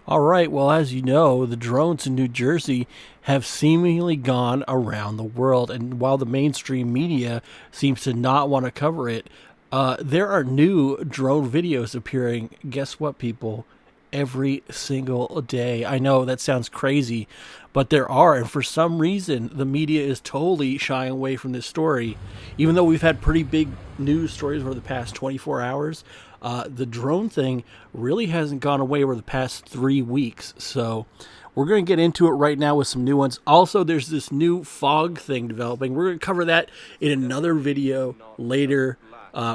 All right, well, as you know, the drones in New Jersey have seemingly gone around the world. And while the mainstream media seems to not want to cover it, there are new drone videos appearing. Guess what, people? Every single day. I know that sounds crazy, but there are. And for some reason, the media is totally shying away from this story. Even though we've had pretty big news stories over the past 24 hours, the drone thing really hasn't gone away over the past 3 weeks. So we're going to get into it right now with some new ones. Also, there's this new fog thing developing. We're going to cover that in another video later,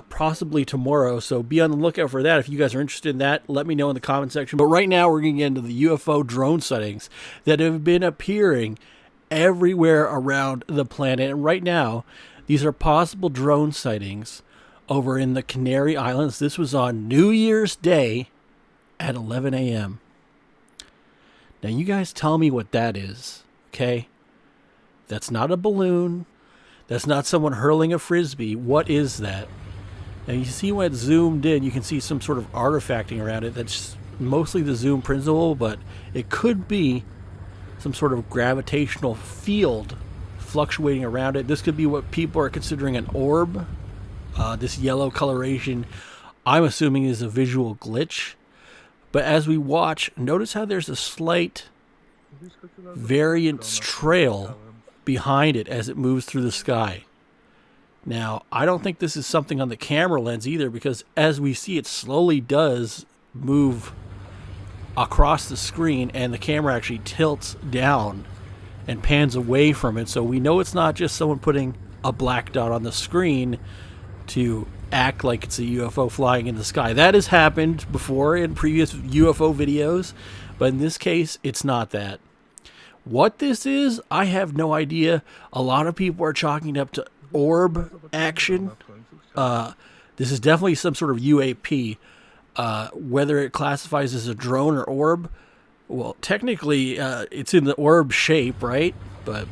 possibly tomorrow. So be on the lookout for that. If you guys are interested in that, let me know in the comment section. But right now, we're going to get into the UFO drone sightings that have been appearing everywhere around the planet. And right now, these are possible drone sightings over in the Canary Islands. This was on New Year's Day at 11 a.m. Now, you guys tell me what that is, okay? That's not a balloon. That's not someone hurling a frisbee. What is that? Now, you see when it's zoomed in, you can see some sort of artifacting around it. That's mostly the zoom principle, but it could be some sort of gravitational field fluctuating around it. This could be what people are considering an orb. This yellow coloration, I'm assuming, is a visual glitch. But as we watch, notice how there's a slight variance trail behind it as it moves through the sky. Now, I don't think this is something on the camera lens either, because as we see, it slowly does move across the screen, and the camera actually tilts down and pans away from it. So we know it's not just someone putting a black dot on the screen to act like it's a UFO flying in the sky. That has happened before in previous UFO videos, but in this case, it's not that. What this is, I have no idea. A lot of people are chalking it up to orb action. This is definitely some sort of UAP. Whether it classifies as a drone or orb, well, technically, it's in the orb shape, right? But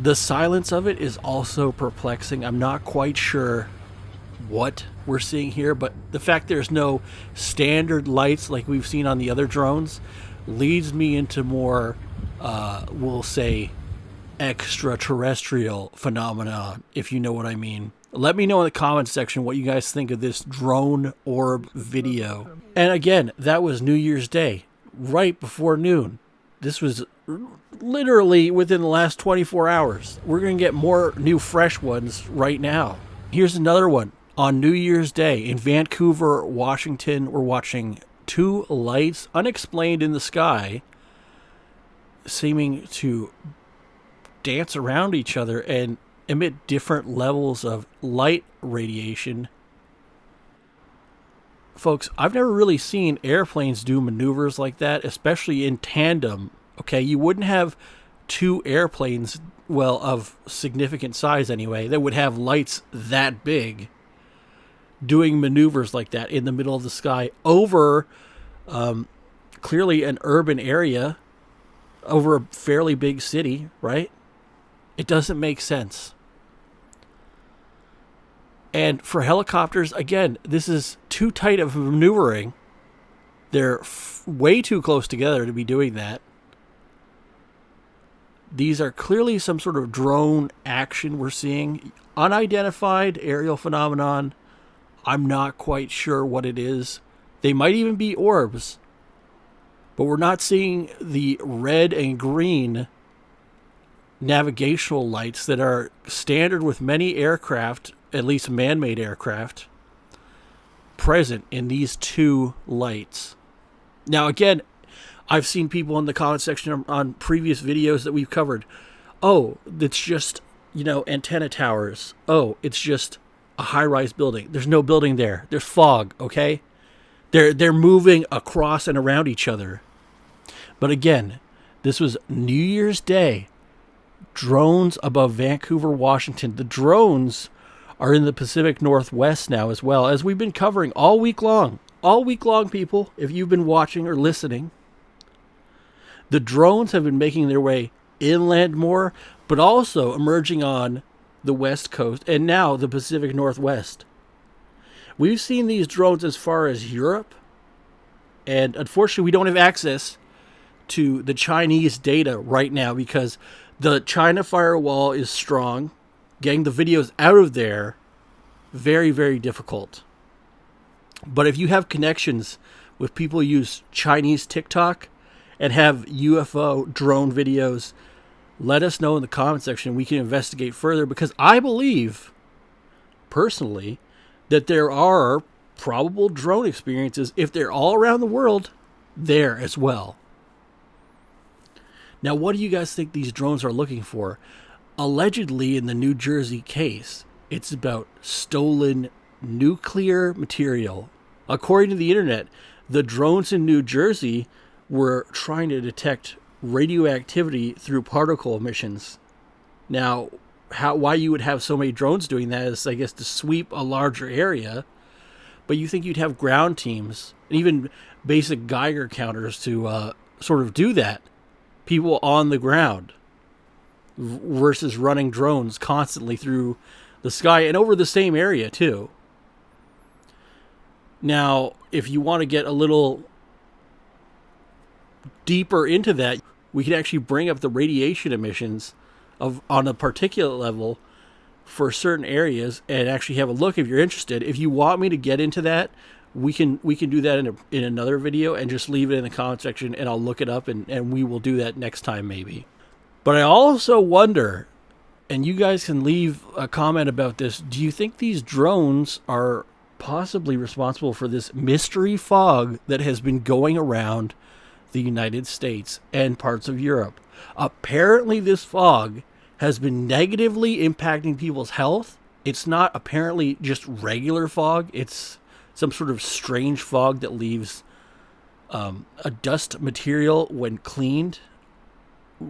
the silence of it is also perplexing. I'm not quite sure what we're seeing here, but the fact there's no standard lights like we've seen on the other drones leads me into more, we'll say, extraterrestrial phenomena, if you know what I mean. Let me know in the comments section what you guys think of this drone orb video. And again, that was New Year's Day, right before noon. This was literally within the last 24 hours. We're going to get more new fresh ones right now. Here's another one. On New Year's Day in Vancouver, Washington, we're watching two lights unexplained in the sky seeming to dance around each other and emit different levels of light radiation. Folks, I've never really seen airplanes do maneuvers like that, especially in tandem. Okay, you wouldn't have two airplanes, well, of significant size anyway, that would have lights that big doing maneuvers like that in the middle of the sky over clearly an urban area, over a fairly big city, right? It doesn't make sense. And for helicopters, again, this is too tight of maneuvering. They're way too close together to be doing that. These are clearly some sort of drone action we're seeing. Unidentified aerial phenomenon. I'm not quite sure what it is. They might even be orbs. But we're not seeing the red and green navigational lights that are standard with many aircraft, at least man-made aircraft, present in these two lights. Now, again, I've seen people in the comment section on previous videos that we've covered. Oh, it's just, antenna towers. Oh, it's just a high-rise building. There's no building there. There's fog, okay? They're moving across and around each other. But again, this was New Year's Day. Drones above Vancouver, Washington. The drones are in the Pacific Northwest now as well, as we've been covering all week long. All week long, people, if you've been watching or listening. The drones have been making their way inland more, but also emerging on the West Coast and now the Pacific Northwest. We've seen these drones as far as Europe, And unfortunately, we don't have access to the Chinese data right now because the China firewall is strong. Getting the videos out of there, very, very difficult. But if you have connections with people who use Chinese TikTok and have UFO drone videos, let us know in the comment section. We can investigate further, because I believe, personally, that there are probable drone experiences, if they're all around the world, there as well. Now, what do you guys think these drones are looking for? Allegedly, in the New Jersey case, it's about stolen nuclear material. According to the internet, the drones in New Jersey were trying to detect radioactivity through particle emissions. Now, why you would have so many drones doing that is, I guess, to sweep a larger area. But you think you'd have ground teams and even basic Geiger counters to sort of do that. People on the ground versus running drones constantly through the sky and over the same area too. Now, if you want to get a little deeper into that, we could actually bring up the radiation emissions on a particulate level for certain areas and actually have a look if you're interested. If you want me to get into that, we can do that in another video, and just leave it in the comment section and I'll look it up, and we will do that next time maybe. But I also wonder, and you guys can leave a comment about this, do you think these drones are possibly responsible for this mystery fog that has been going around the United States and parts of Europe? Apparently this fog has been negatively impacting people's health. It's not apparently just regular fog. It's some sort of strange fog that leaves a dust material when cleaned,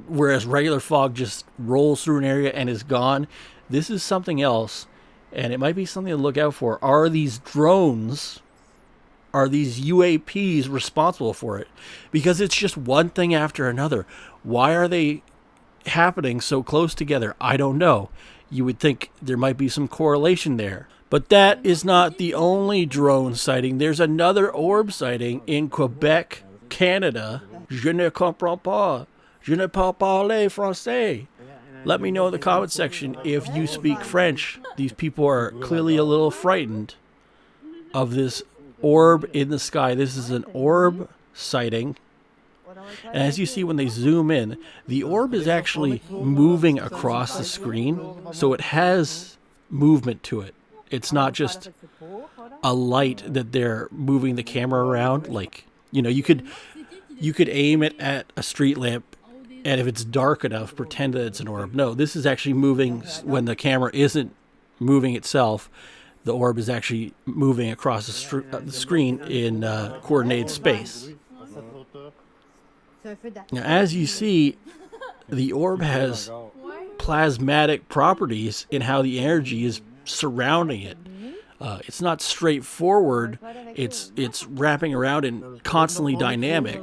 whereas regular fog just rolls through an area and is gone. This is something else, and it might be something to look out for. Are these drones, are these UAPs responsible for it? Because it's just one thing after another. Why are they happening so close together? I don't know. You would think there might be some correlation there. But that is not the only drone sighting. There's another orb sighting in Quebec, Canada. Je ne comprends pas. Je ne parle pas français. Let me know in the comment section if you speak French. These people are clearly a little frightened of this orb in the sky. This is an orb sighting. And as you see when they zoom in, the orb is actually moving across the screen. So it has movement to it. It's not just a light that they're moving the camera around. Like, you know, you could aim it at a street lamp, and if it's dark enough, pretend that it's an orb. No, this is actually moving when the camera isn't moving itself. The orb is actually moving across the screen in coordinated space. Now, as you see, the orb has plasmatic properties in how the energy is surrounding it. It's not straightforward. It's wrapping around and constantly dynamic.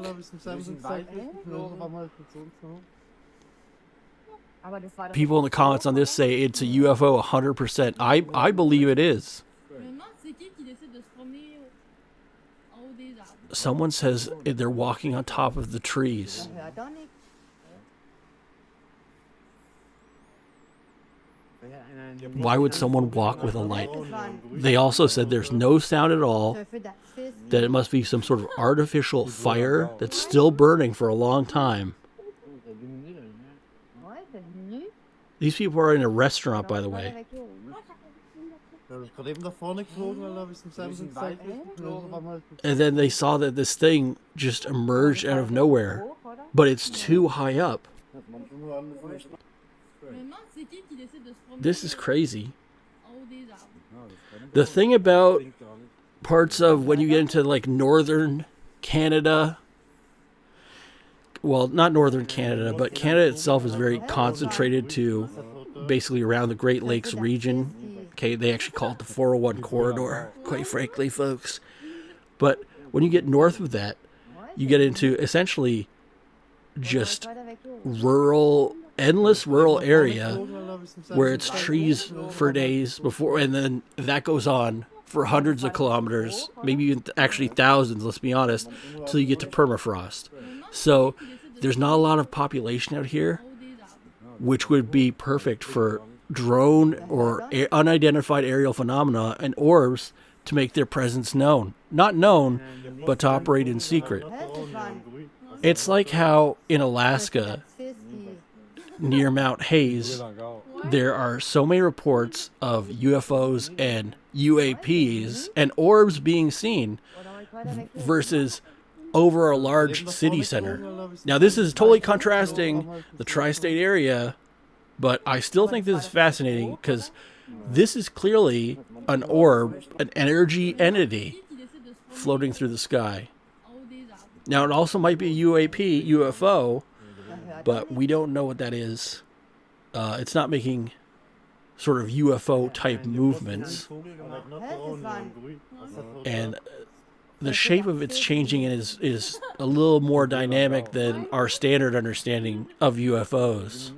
People in the comments on this say it's a UFO 100%. I believe it is. Someone says they're walking on top of the trees. Why would someone walk with a light? They also said there's no sound at all, that it must be some sort of artificial fire that's still burning for a long time. These people are in a restaurant, by the way. And then they saw that this thing just emerged out of nowhere, but it's too high up. This is crazy. The thing about parts of when you get into like northern Canada, well, not northern Canada, but Canada itself is very concentrated to basically around the Great Lakes region. Okay, they actually call it the 401 corridor, quite frankly, folks. But when you get north of that, you get into essentially just rural, endless rural area where it's trees for days before, and then that goes on for hundreds of kilometers, maybe even actually thousands, let's be honest, till you get to permafrost. So there's not a lot of population out here, which would be perfect for drone or unidentified aerial phenomena and orbs to make their presence known. Not known, but to operate in secret. It's like how in Alaska, near Mount Hayes, there are so many reports of UFOs and UAPs and orbs being seen versus over a large city center. Now, this is totally contrasting the tri-state area, but I still think this is fascinating because this is clearly an orb, an energy entity floating through the sky. Now, it also might be a UAP, UFO, but we don't know what that is. It's not making sort of UFO type movements. And the shape of it's changing and is a little more dynamic than our standard understanding of UFOs.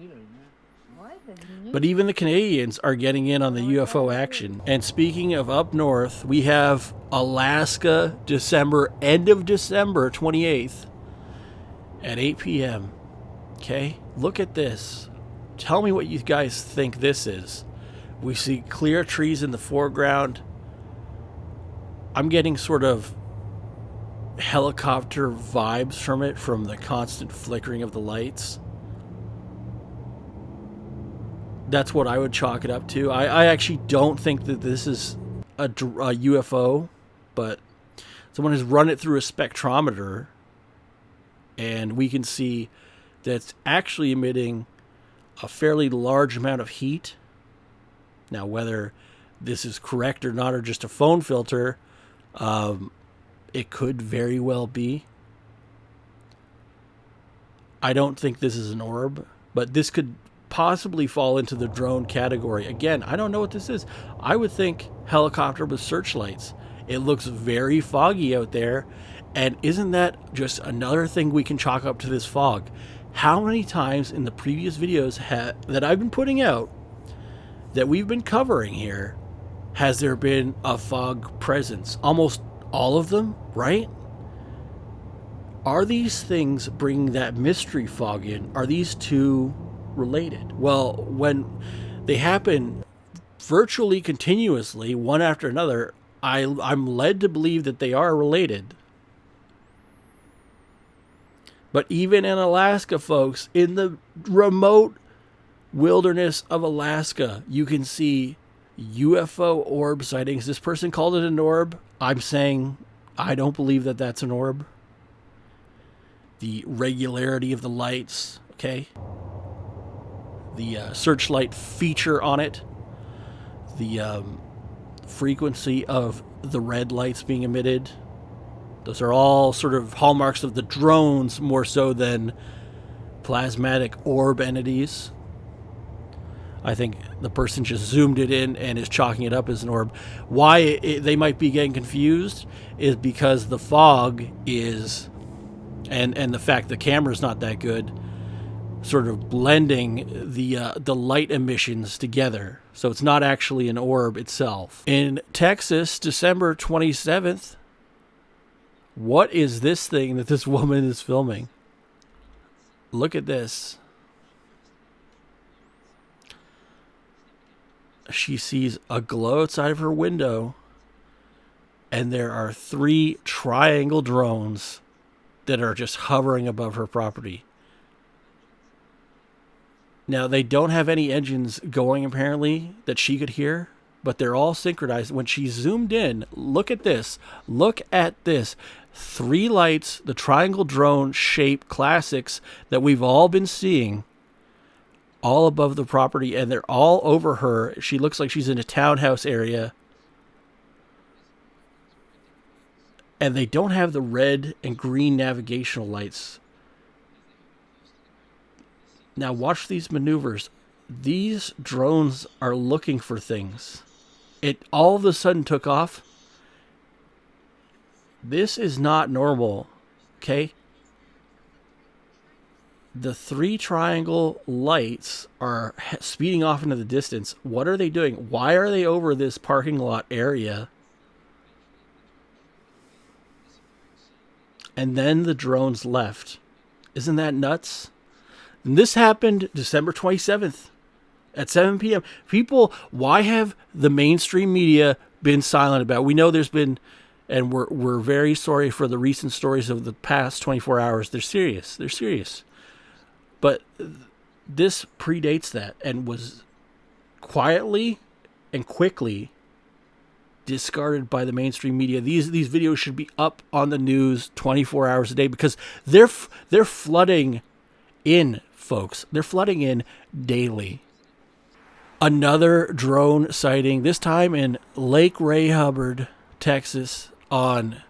But even the Canadians are getting in on the UFO action. And speaking of up north, we have Alaska, end of December 28th at 8 p.m. Okay, look at this. Tell me what you guys think this is. We see clear trees in the foreground. I'm getting sort of helicopter vibes from it, from the constant flickering of the lights. That's what I would chalk it up to. I actually don't think that this is a UFO, but someone has run it through a spectrometer, and we can see that it's actually emitting a fairly large amount of heat. Now, whether this is correct or not, or just a phone filter, it could very well be. I don't think this is an orb, but this could possibly fall into the drone category. Again, I don't know what this is. I would think helicopter with searchlights. It looks very foggy out there, and isn't that just another thing we can chalk up to this fog? How many times in the previous videos that I've been putting out, that we've been covering here, has there been a fog presence? Almost all of them, right? Are these things bringing that mystery fog in? Are these two related? Well, when they happen virtually continuously, one after another, I'm led to believe that they are related. But even in Alaska, folks, in the remote wilderness of Alaska, you can see UFO orb sightings. This person called it an orb. I'm saying I don't believe that that's an orb. The regularity of the lights, okay? The searchlight feature on it. The frequency of the red lights being emitted. Those are all sort of hallmarks of the drones more so than plasmatic orb entities. I think the person just zoomed it in and is chalking it up as an orb. Why they might be getting confused is because the fog is, and the fact the camera's not that good, sort of blending the light emissions together. So it's not actually an orb itself. In Texas, December 27th, what is this thing that this woman is filming? Look at this. She sees a glow outside of her window, and there are 3 triangle drones that are just hovering above her property. Now, they don't have any engines going, apparently, that she could hear, but they're all synchronized. When she zoomed in, look at this. Look at this. 3 lights, the triangle drone shape classics that we've all been seeing, all above the property, and they're all over her. She looks like she's in a townhouse area. And they don't have the red and green navigational lights. Now watch these maneuvers. These drones are looking for things. It all of a sudden took off. This is not normal, okay? The 3 triangle lights are speeding off into the distance. What are they doing? Why are they over this parking lot area? and then the drones left. Isn't that nuts? And this happened December 27th at 7 p.m. People, why have the mainstream media been silent about it? We know there's been, and we're very sorry for the recent stories of the past 24 hours. They're serious. They're serious. But this predates that and was quietly and quickly discarded by the mainstream media. These videos should be up on the news 24 hours a day because they're flooding in, folks. They're flooding in daily. Another drone sighting, this time in Lake Ray Hubbard, Texas, on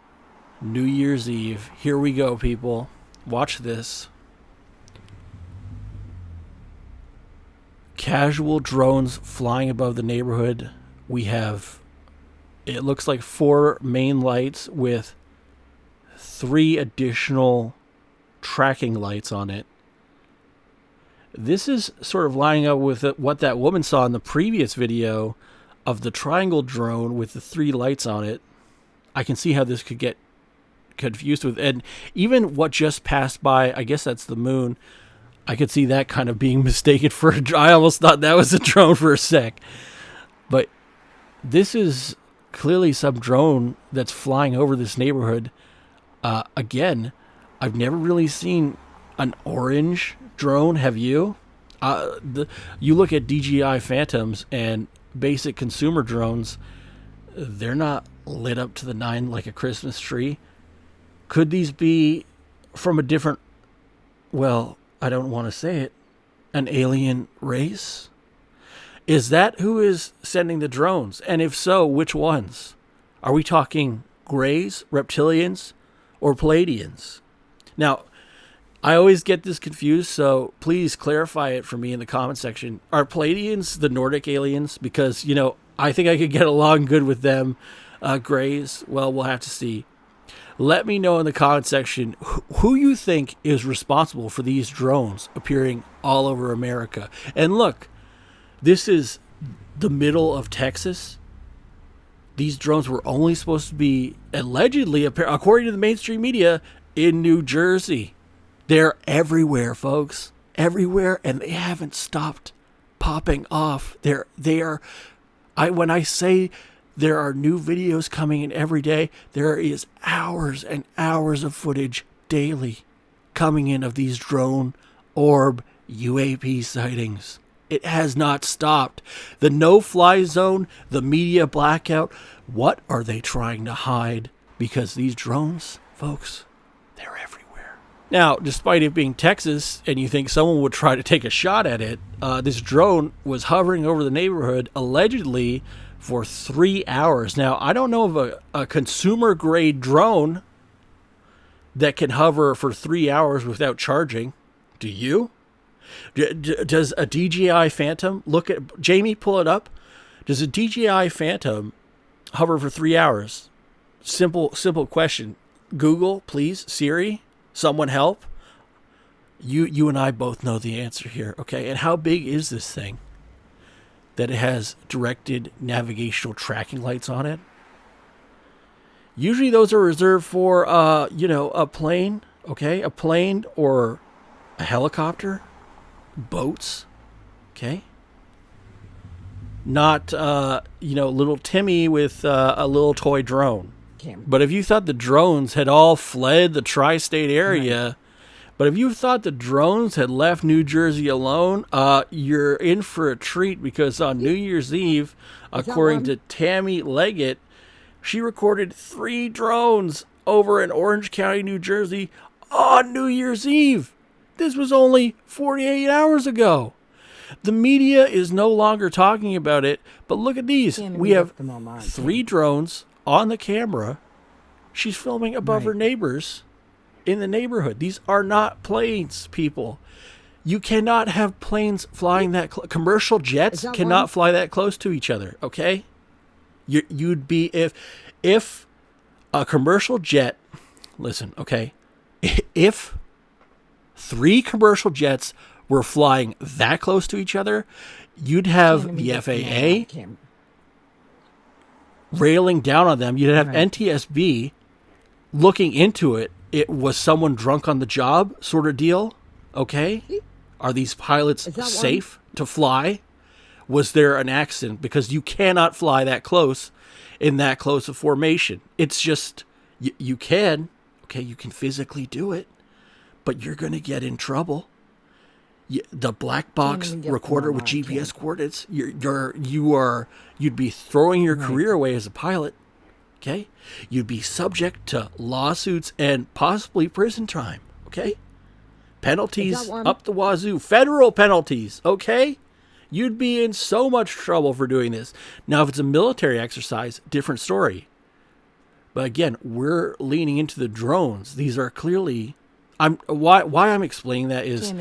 New Year's Eve. Here we go, people. Watch this. Casual drones flying above the neighborhood. We have, it looks like 4 main lights with 3 additional tracking lights on it. This is sort of lining up with what that woman saw in the previous video of the triangle drone with the 3 lights on it. I can see how this could get confused with, and even what just passed by, I guess that's the moon. I could see that kind of being mistaken for a drone. I almost thought that was a drone for a sec. But this is clearly some drone that's flying over this neighborhood. Again, I've never really seen an orange drone. Have you? You look at DJI Phantoms and basic consumer drones, they're not lit up to the nine like a Christmas tree. Could these be from a different, well, I don't want to say it, an alien race? Is that who is sending the drones? And if so, which ones? Are we talking Greys, reptilians, or Palladians? Now, I always get this confused, so please clarify it for me in the comment section. Are Palladians the Nordic aliens? Because, you know, I think I could get along good with them. Greys, well, we'll have to see. Let me know in the comment section who you think is responsible for these drones appearing all over America. And look, this is the middle of Texas. These drones were only supposed to be allegedly, according to the mainstream media, in New Jersey. They're everywhere, folks. Everywhere, and they haven't stopped popping off. When I say there are new videos coming in every day, there is hours and hours of footage daily coming in of these drone orb UAP sightings. It has not stopped. The no-fly zone, the media blackout, what are they trying to hide? Because these drones, folks, they're everywhere. Now, despite it being Texas, and you think someone would try to take a shot at it, this drone was hovering over the neighborhood, allegedly for 3 hours. Now, I don't know of a consumer-grade drone that can hover for 3 hours without charging. Do you? Does a DJI Phantom, look at, Jamie, pull it up. Does a DJI Phantom hover for 3 hours? Simple question. Google, please. Siri, someone help. You and I both know the answer here, okay? And how big is this thing that it has directed navigational tracking lights on it? Usually those are reserved for, a plane, okay? A plane or a helicopter, boats, okay? Not, little Timmy with a little toy drone. But if you thought the drones had all fled the tri-state area, right. But if you thought the drones had left New Jersey alone, you're in for a treat, because on New Year's Eve, according to Tammy Leggett, she recorded 3 drones over in Orange County, New Jersey on New Year's Eve. This was only 48 hours ago. The media is no longer talking about it, but look at these. We have 3 drones on the camera. She's filming above her neighbors in the neighborhood. These are not planes, people. You cannot have planes flying that close. Commercial jets cannot fly that close to each other, okay? You'd be, if a commercial jet, listen, okay? If 3 commercial jets were flying that close to each other, you'd have the FAA railing down on them. You'd have NTSB looking into it it was someone drunk on the job sort of deal. Okay. Are these pilots safe to fly? Was there an accident? Because you cannot fly that close in that close a formation. It's just, you can. Okay, you can physically do it, but you're going to get in trouble. The black box recorder with GPS coordinates, you'd be throwing your career away as a pilot. Okay, you'd be subject to lawsuits and possibly prison time. Okay, penalties up the wazoo, federal penalties. Okay, you'd be in so much trouble for doing this. Now, if it's a military exercise, different story. But again, we're leaning into the drones. These are clearly. Why I'm explaining that is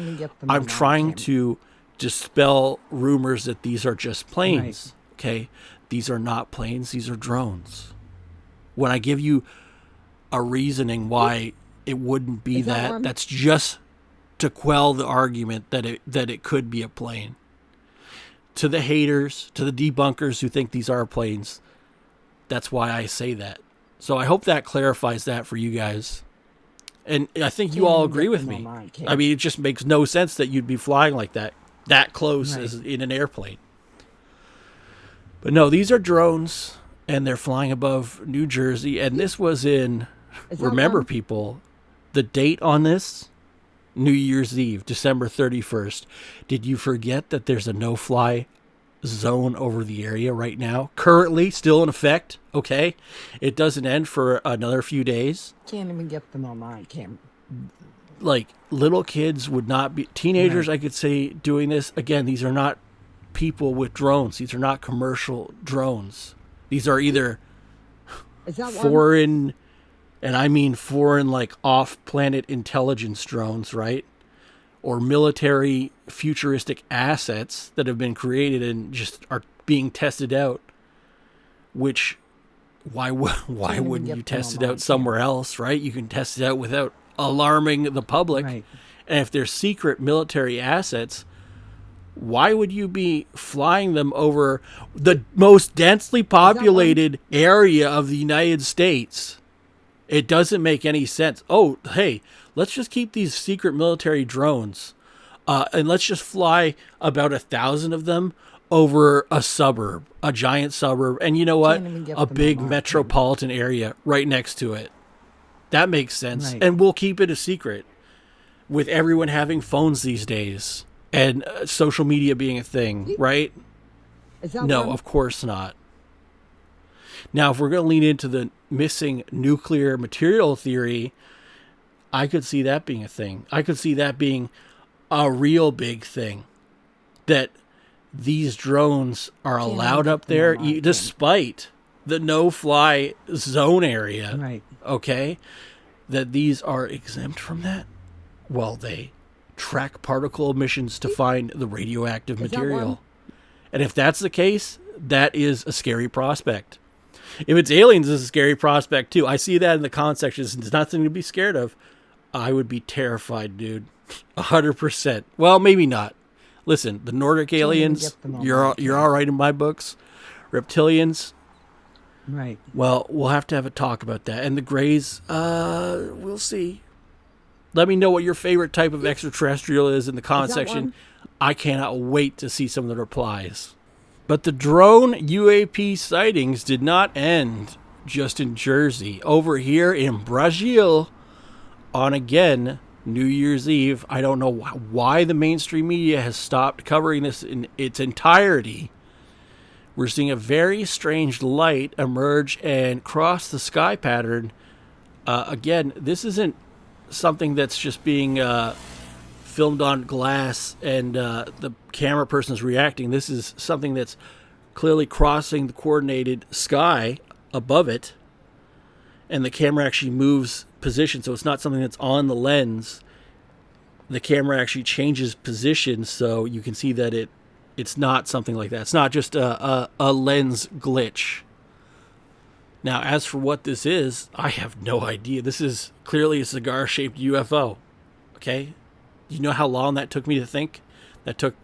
I'm trying to dispel rumors that these are just planes. Right. Okay, these are not planes. These are drones. When I give you a reasoning why it wouldn't be that, that's just to quell the argument that it could be a plane. To the haters, to the debunkers who think these are planes, that's why I say that. So I hope that clarifies that for you guys. And I think you all agree with me. I mean, it just makes no sense that you'd be flying like that close as in an airplane. But no, these are drones, and they're flying above New Jersey. And this was in, remember people, the date on this, New Year's Eve, December 31st. Did you forget that there's a no-fly zone over the area right now? Currently, still in effect, okay? It doesn't end for another few days. Can't even get them on my camera. Like, little kids would not be... Teenagers, I could say, doing this. Again, these are not people with drones. These are not commercial drones. These are either foreign... And I mean foreign, like, off-planet intelligence drones, right? Or military futuristic assets that have been created and just are being tested out. Which, why wouldn't you test it out somewhere else, right? You can test it out without alarming the public. Right. And if they're secret military assets, why would you be flying them over the most densely populated area of the United States? It doesn't make any sense. Oh, hey, let's just keep these secret military drones and let's just fly about 1,000 of them over a suburb, a giant suburb. And you know what? A big metropolitan area right next to it. That makes sense. Right. And we'll keep it a secret with everyone having phones these days and social media being a thing, right? No, of course not. Now, if we're going to lean into the missing nuclear material theory, I could see that being a thing. I could see that being a real big thing. That these drones are allowed up there despite the no-fly zone area. Right. Okay? That these are exempt from that. Well, they track particle emissions to find the radioactive material. And if that's the case, that is a scary prospect. If it's aliens, it's a scary prospect, too. I see that in the comment section. It's nothing to be scared of. I would be terrified, dude. 100%. Well, maybe not. Listen, the Nordic aliens, you're all right in my books. Reptilians, right. Well, we'll have to have a talk about that. And the Greys, we'll see. Let me know what your favorite type of extraterrestrial is in the comment section. I cannot wait to see some of the replies. But the drone UAP sightings did not end just in Jersey. Over here in Brazil, on again New Year's Eve, I don't know why the mainstream media has stopped covering this in its entirety. We're seeing a very strange light emerge and cross the sky pattern. Again, this isn't something that's just being filmed on glass and the camera person is reacting. This is something that's clearly crossing the coordinated sky above it, and the camera actually moves position, so it's not something that's on the lens. The camera actually changes position, so you can see that it's not something like that. It's not just a lens glitch. Now, as for what this is, I have no idea. This is clearly a cigar-shaped UFO. Okay? You know how long that took me to think? That took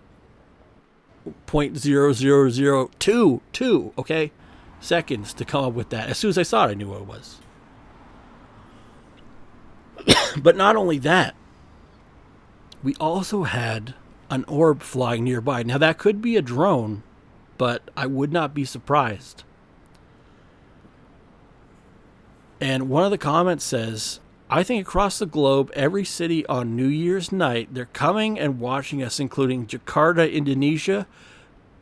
0.00022, okay, seconds to come up with that. As soon as I saw it, I knew what it was. But not only that, we also had an orb flying nearby. Now, that could be a drone, but I would not be surprised. And one of the comments says, I think across the globe, every city on New Year's night, they're coming and watching us, including Jakarta, Indonesia,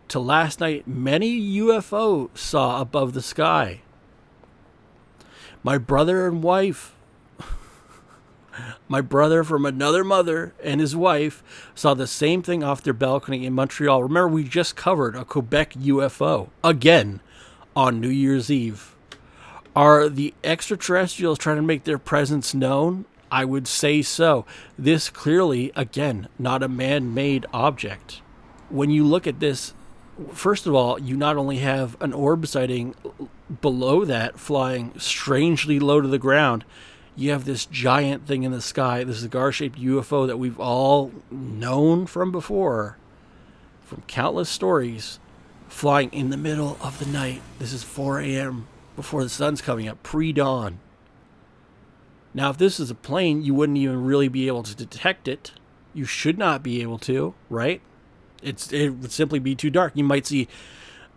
to last night, many UFO saw above the sky. My brother and wife, my brother from another mother and his wife saw the same thing off their balcony in Montreal. Remember, we just covered a Quebec UFO again on New Year's Eve. Are the extraterrestrials trying to make their presence known? I would say so. This clearly, again, not a man-made object. When you look at this, first of all, you not only have an orb sighting below that flying strangely low to the ground, you have this giant thing in the sky, this cigar-shaped UFO that we've all known from before, from countless stories, flying in the middle of the night. This is 4 a.m. before the sun's coming up, pre-dawn. Now, if this is a plane, you wouldn't even really be able to detect it. You should not be able to, right? It would simply be too dark. You might see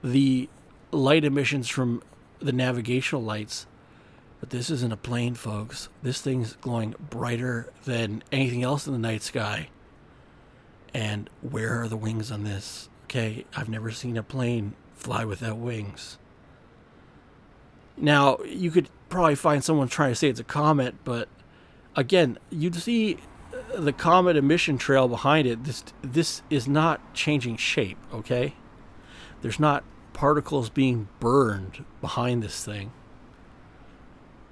the light emissions from the navigational lights, but this isn't a plane, folks. This thing's glowing brighter than anything else in the night sky. And where are the wings on this? Okay, I've never seen a plane fly without wings. Now, you could probably find someone trying to say it's a comet, but again, you'd see the comet emission trail behind it. This is not changing shape, okay? There's not particles being burned behind this thing.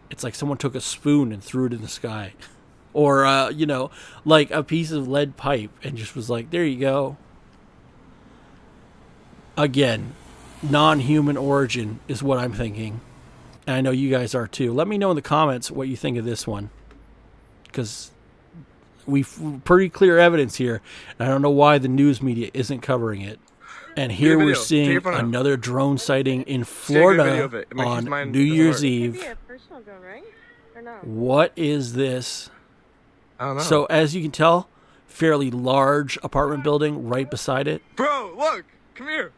It's like someone took a spoon and threw it in the sky. Or, like a piece of lead pipe and just was like, there you go. Again, non-human origin is what I'm thinking. And I know you guys are too. Let me know in the comments what you think of this one. Because we've pretty clear evidence here. And I don't know why the news media isn't covering it. And here we're seeing another drone sighting in Florida on New Year's Eve. Maybe a personal drone, right? Or no? What is this? I don't know. So as you can tell, fairly large apartment building right beside it. Bro, look! Come here!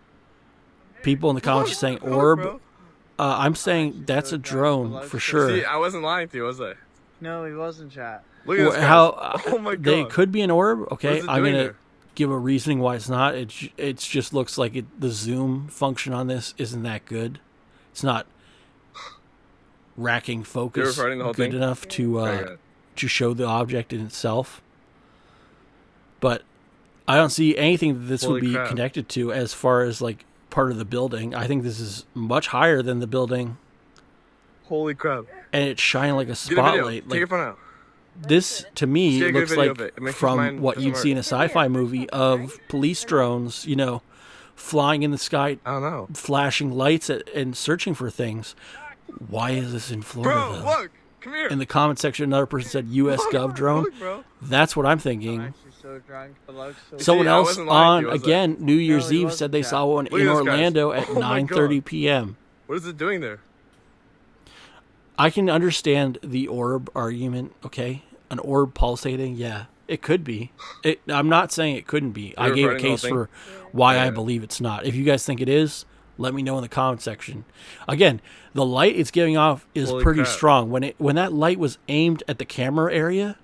People in the comments are saying orb. I'm saying that's a drone for sure. See, I wasn't lying to you, was I? No, he wasn't, chat. Look at this guy. Oh my god. They could be an orb. Okay, I'm doing gonna there? give a reasoning why it's not. It just looks like the zoom function on this isn't that good. It's not racking focus recording the whole good thing? enough to show the object in itself. But I don't see anything that this would Holy be crap. connected to as far as like part of the building. I think this is much higher than the building, Holy crap. and it's shining like a Get a video. spotlight. Take Like your phone out. this to me See a good looks video like of it. It makes from mine what doesn't you'd see in a work. sci-fi movie of police drones, flying in the sky, I don't know. flashing lights and searching for things. Why is this in Florida? Bro, though? look! Come here! In the comment section, another person said U.S. Gov drone. Look, bro. That's what I'm I'm thinking. actually so drunk. But like, so Someone See, I else wasn't lying on to you, was I? again New Year's he Eve wasn't, said they Jack. saw one Look in at this, guys. Orlando at Oh my 9:30 God. p.m. What is it doing there? I can understand the orb argument. Okay, an orb pulsating. Yeah, it could be. I'm not saying it couldn't be. I gave a recording the whole case thing? for why I Yeah. believe it's not. If you guys think it is, let me know in the comment section. Again, the light it's giving off is Holy pretty crap. strong. When that light was aimed at the camera area,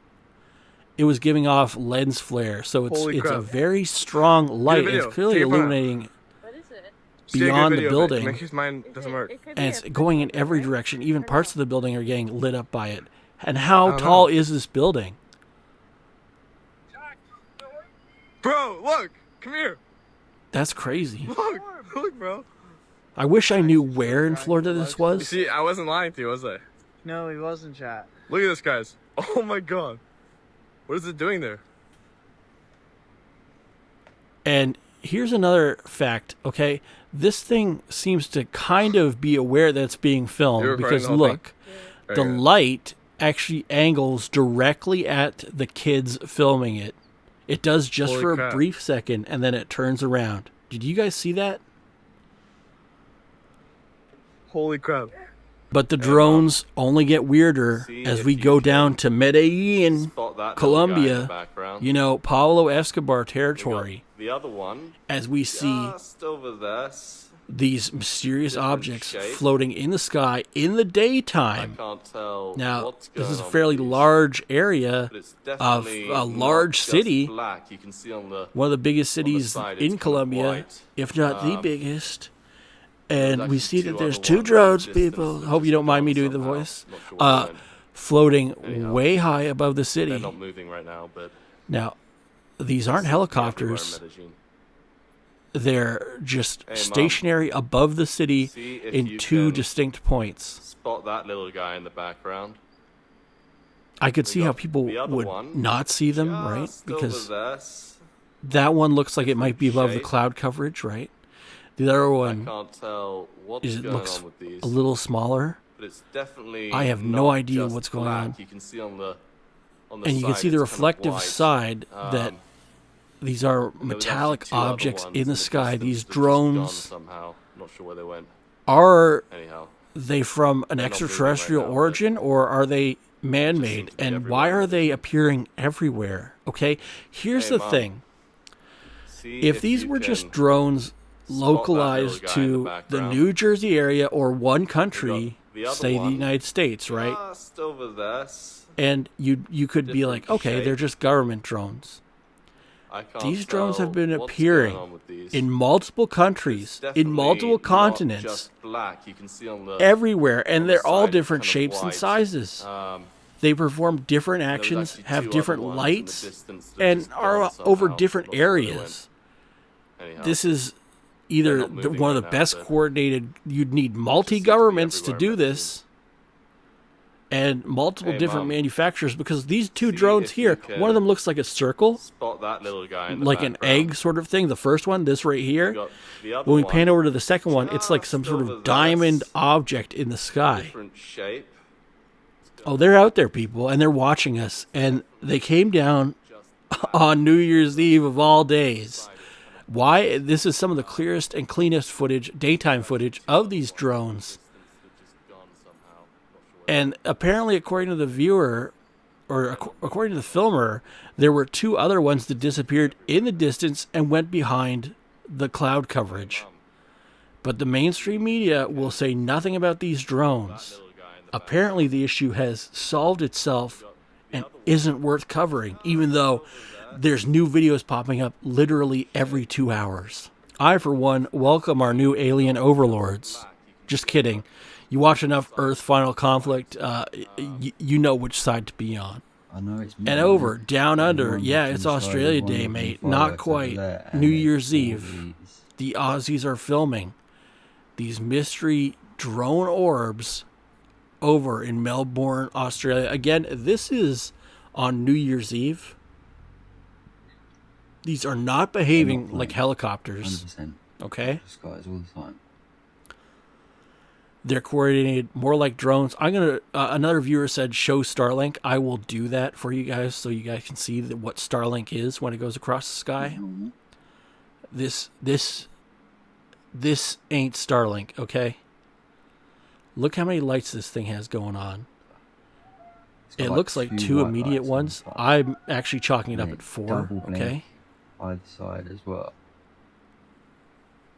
it was giving off lens flare. So it's Holy it's a crap. very strong light. video. It's clearly Take a photo. illuminating What is it? See a good beyond the video of it. building. It makes mine doesn't work. It could and be it's a going in personal every drone, right? direction. Even Or parts no? of the building are getting lit up by it. And how don't tall know. is this building? Bro, look! Come here! That's crazy. Look! Look, bro! I wish I knew where in Florida this You was. see, I wasn't lying to you, was I? no, he wasn't, chat. Look at this, guys. Oh my god. What is it doing there? And here's another fact, okay? This thing seems to kind of be aware that it's being You're filmed recording because the whole look, Right the here. light actually angles directly at the kids filming it. It does just Holy for a crap. brief second and then it turns around. Did you guys see that? Holy crap. But the drones only get weirder as we go down to Medellin, Spot that little guy in the Colombia, background. Pablo Escobar We got territory, the other one as we see just over there. these mysterious Different objects shape. floating in the sky in the I daytime. can't tell Now, what's this going is a on fairly with these, large area but it's of definitely a not large just city, black. You can see on the one of the biggest cities side, it's in kind of Colombia, white. if not the biggest. And we actually see two that there's other two ones drones, in the distance people. that Hope you just don't mind me gone doing the somehow. voice. Not sure where they went. Floating Anyhow. way high above the They're city. not moving right now, but Now, these aren't everywhere in helicopters. Medellin. They're just Hey, Mom. stationary above the city See if in you two can distinct points. spot that little guy in the background. I could We see how got people the other would one not see them, right? just Because over there. that one looks like it might be above the shape. cloud coverage, right? The other I one can't tell what's is it going looks on with these, a little smaller, but it's definitely I have no not idea just can going black. on. You can see on the and you can side see the it's kind of reflective white. side that Um, these are There was actually metallic two other objects ones in the sky. distance These that just gone drones somehow. Not sure where they went. are Anyhow, they from an They're not moving extraterrestrial right now, but origin or are they man-made? seems to be And everywhere why in are the they appearing everywhere? Okay, here's Hey, the Mom. thing. see If these you were can just drones spot that localized little guy in the to the background. New Jersey area or one country, the other say the one United States, right? just over there. And you could be like, Different okay, they're shape. just government drones. I can't These drones have tell been what's appearing going on with these. in multiple countries, It's in multiple definitely not continents, just black. You can see on the everywhere, and on the they're all side, it's different kind of shapes and white. sizes. Um, They perform different there was actions, actually have two different other ones in the lights, distance that and just gone are somehow. over Not different sure where they went. areas. Anyhow, This is They're either not moving one of right the now, best but coordinated. You'd need seems to be multi-governments to everywhere do in Medellin. this, and multiple Hey, different Mom. manufacturers. Because these two See drones if you here, one of can them looks like a circle, spot that little guy in the like an background. egg sort of thing. The first one, this right We here. got the other When we one, pan over to the second one, it's like some just sort over of there. diamond object in the sky. different shape. Oh, they're out there, people, and they're watching us. And they came down on New Year's Eve of all days. Why? This is some of the clearest and cleanest footage, daytime footage of these drones. And apparently, according to the viewer, or according to the filmer, there were two other ones that disappeared in the distance and went behind the cloud coverage. But the mainstream media will say nothing about these drones. Apparently, the issue has solved itself and isn't worth covering, even though there's new videos popping up literally every 2 hours. I, for one, welcome our new alien overlords. Just kidding. You watch enough Earth Final Conflict, you know which side to be on. I know it's And over, down under, yeah, it's Australia Day, mate. Not quite. New Year's Eve. The Aussies are filming these mystery drone orbs over in Melbourne, Australia. Again, this is on New Year's Eve. These are not behaving like helicopters, 100%. okay? Skies all the time. They're coordinated more like drones. I'm gonna. Another viewer said, "Show Starlink." I will do that for you guys, so you guys can see what Starlink is when it goes across the sky. Mhm. This ain't Starlink, okay? Look how many lights this thing has going on. It's got It looks like two two white immediate lights on ones. the top. I'm actually chalking it up And at 4, double blink okay? Either side as well.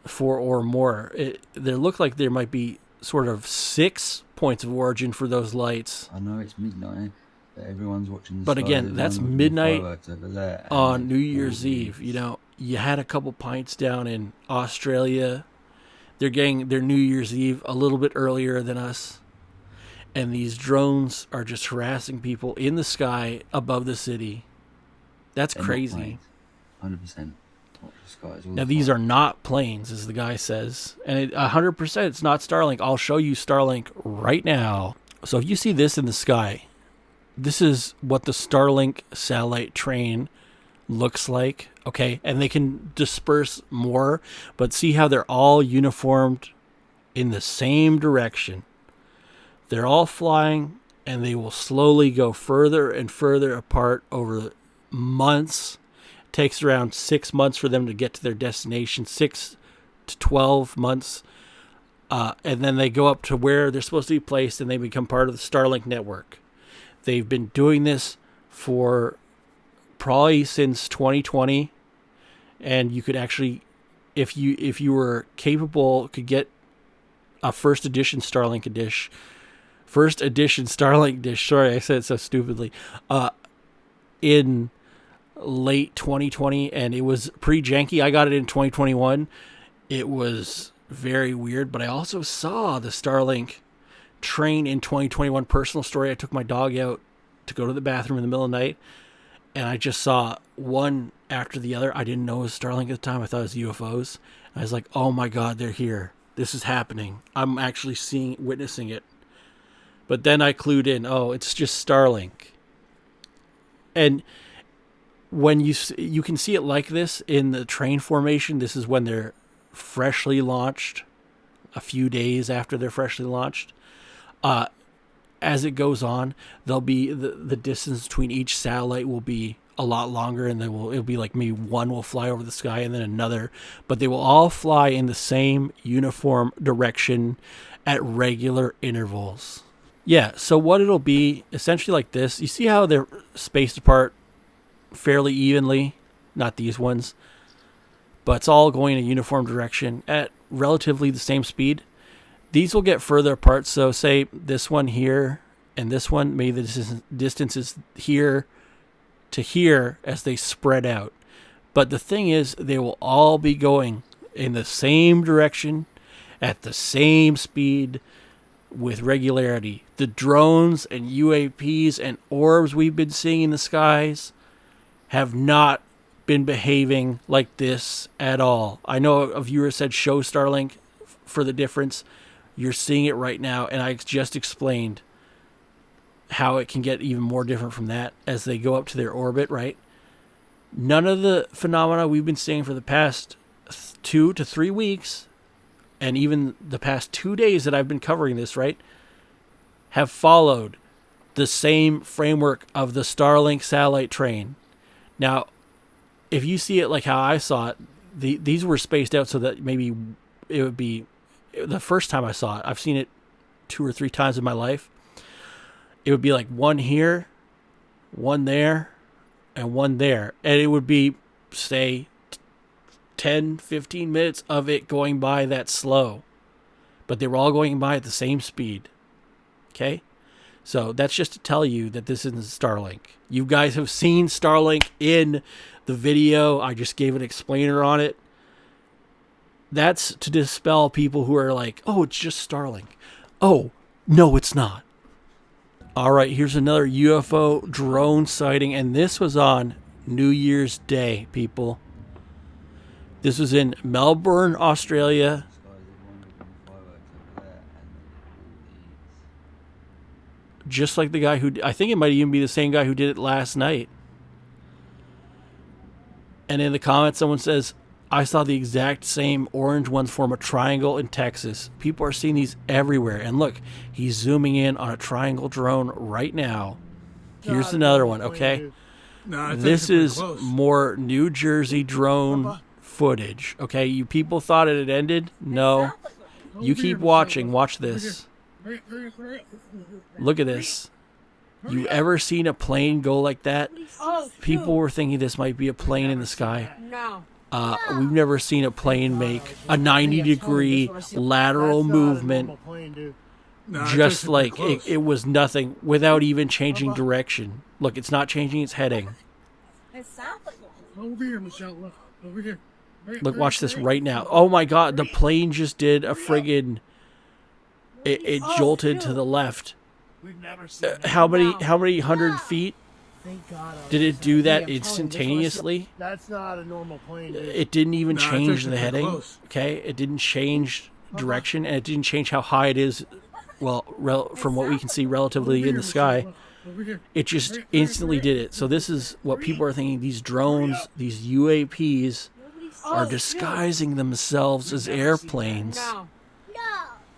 4 or more. There look like there might be sort of 6 points of origin for those lights I know it's midnight, but everyone's watching the But sky. again, There's that's one looking midnight fireworks over there, and on it's New Year's all Eve. You leaves. know, you had a couple pints down in Australia. They're getting their New Year's Eve a little bit earlier than us. And these drones are just harassing people in the sky above the city. That's They're not crazy. planes. 100%. Watch the skies all Now, the these time. are not planes, as the guy says. And 100% it's not Starlink. I'll show you Starlink right now. So if you see this in the sky, this is what the Starlink satellite train looks like, okay? And they can disperse more, but see how they're all uniformed in the same direction. They're all flying, and they will slowly go further and further apart over months. It takes around 6 months for them to get to their destination, 6 to 12 months. And then they go up to where they're supposed to be placed, and they become part of the Starlink network. They've been doing this for probably since 2020, and you could actually, if you were capable, could get a first edition Starlink dish. Sorry, I said it so stupidly. In late 2020, and it was pretty janky. I got it in 2021. It was very weird, but I also saw the Starlink train in 2021. Personal story, I took my dog out to go to the bathroom in the middle of the night, and I just saw one after the other. I didn't know it was Starlink at the time. I thought it was UFOs. I was like, oh my God, they're here. This is happening. I'm actually witnessing it. But then I clued in, oh, it's just Starlink. And when you can see it like this in the train formation, this is when they're freshly launched, a few days after they're freshly launched. As it goes on, there'll be the distance between each satellite will be a lot longer, and it'll be like maybe one will fly over the sky and then another, but they will all fly in the same uniform direction at regular intervals. Yeah, so what it'll be essentially like this. You see how they're spaced apart fairly evenly? Not these ones, but it's all going in a uniform direction at relatively the same speed. These will get further apart. So say this one here and this one, maybe the distance is here to here as they spread out. But the thing is, they will all be going in the same direction at the same speed with regularity. The drones and UAPs and orbs we've been seeing in the skies have not been behaving like this at all. I know a viewer said show Starlink for the difference. You're seeing it right now, and I just explained how it can get even more different from that as they go up to their orbit, right? None of the phenomena we've been seeing for the past 2 to 3 weeks, and even the past 2 days that I've been covering this, right, have followed the same framework of the Starlink satellite train. Now, if you see it like how I saw it, these were spaced out so that maybe it would be the first time I saw it. I've seen it 2 or 3 times in my life. It would be like one here, one there, and one there. And it would be, say, 10, 15 minutes of it going by that slow. But they were all going by at the same speed. Okay? So that's just to tell you that this isn't Starlink. You guys have seen Starlink in the video. I just gave an explainer on it. That's to dispel people who are like, oh, it's just Starlink. Oh, no, it's not. All right, here's another UFO drone sighting, and this was on New Year's Day, people. This was in Melbourne, Australia. Just like the guy who, I think it might even be the same guy who did it last night. And in the comments, someone says, I saw the exact same orange ones form a triangle in Texas. People are seeing these everywhere. And look, he's zooming in on a triangle drone right now. Here's another one, okay? This is more New Jersey drone footage, okay? You people thought it had ended? No. You keep watching. Watch this. Look at this. You ever seen a plane go like that? People were thinking this might be a plane in the sky. We've never seen a plane make a 90-degree lateral movement just like it was nothing without even changing direction. Look, it's not changing its heading. Look, watch this right now. Oh my God, the plane just did a friggin'... It jolted to the left. How many hundred feet? Did it do that instantaneously? That's not a normal plane, dude. It didn't even change the heading. Okay, it didn't change direction, and it didn't change how high it is. Well, from what we can see, relatively in the sky, it just instantly did it. So this is what people are thinking: these drones, these UAPs, are disguising themselves as airplanes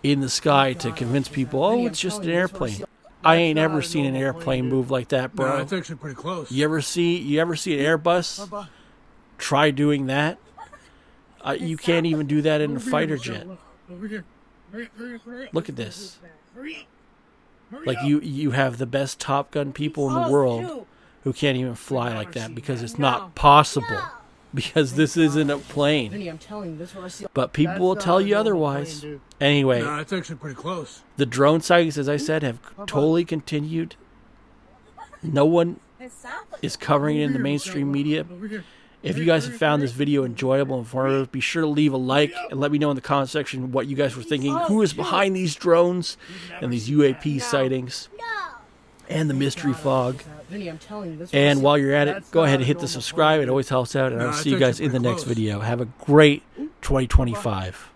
in the sky to convince people, oh, it's just an airplane. I ain't ever seen an airplane move like that, bro. No, it's actually pretty close. You ever see an Airbus? Try doing that. You can't even do that in a fighter jet. Look at this. Like you have the best Top Gun people in the world who can't even fly like that because it's not possible. Because this isn't a plane. Vinny, I'm telling you, this is what I see. But people will tell you otherwise. Anyway, No, it's actually pretty close. the drone sightings, as I said, have totally continued. No one is covering it in the mainstream media. If you guys have found this video enjoyable and informative, be sure to leave a like and let me know in the comment section what you guys were thinking. Who is behind these drones and these UAP sightings and the mystery fog? Vinny, I'm telling you, this is what I And see. while you're at it, go ahead and hit the subscribe. It always helps out. And I'll see you guys in the next video. Have a great 2025.